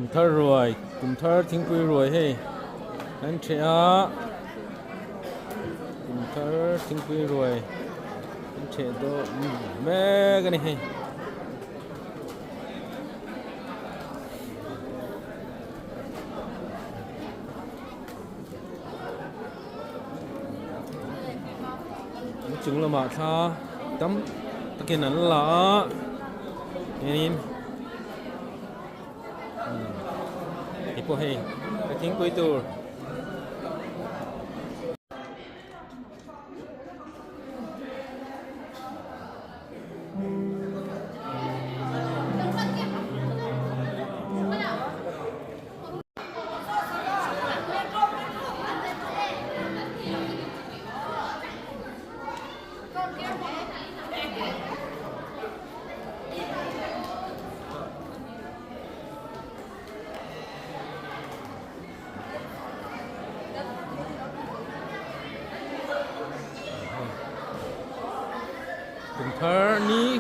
cùng thơ rồi cùng thơทิ้งปุยรวยให้นั่นเชียcùng thơทิ้งปุยรวยนั่นเชียโดแม่กันนี่ให้จึงละมาท่าตั้มตะเกียนนั่นละนี่อีพวกให้ไปทิ้งปุยตัวcùng thơ ní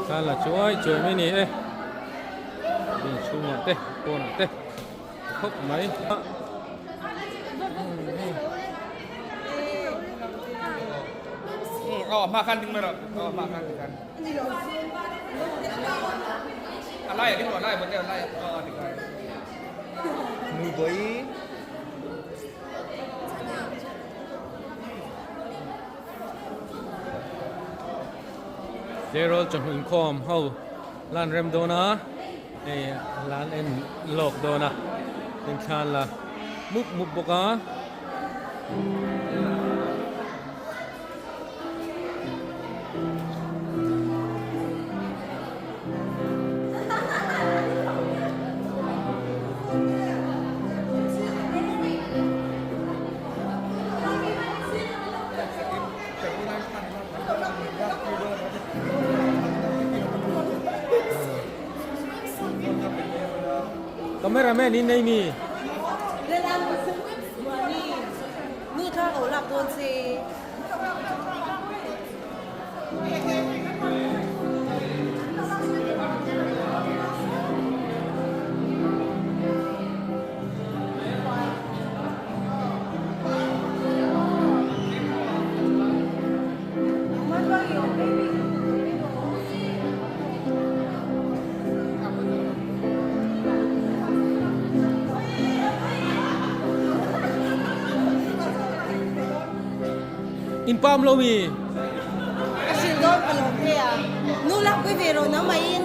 ta là chuối mấy nè đây đi chu nhà tê cô nè tê khóc mấy makan di mana? Makan kan. Alay, di mana? Alay, betul alay. Di kan. Mui boi. Zero trong hình com hầu lan rem đô na đây lan en lộc đô na bên chan là múc múc bốc á cameraman ini नहींมี Nút thang ổ lạc đồn gì in palm lo mi xin đốt vào lồng kia nút lạc quý vị rồi nó mà in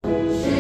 She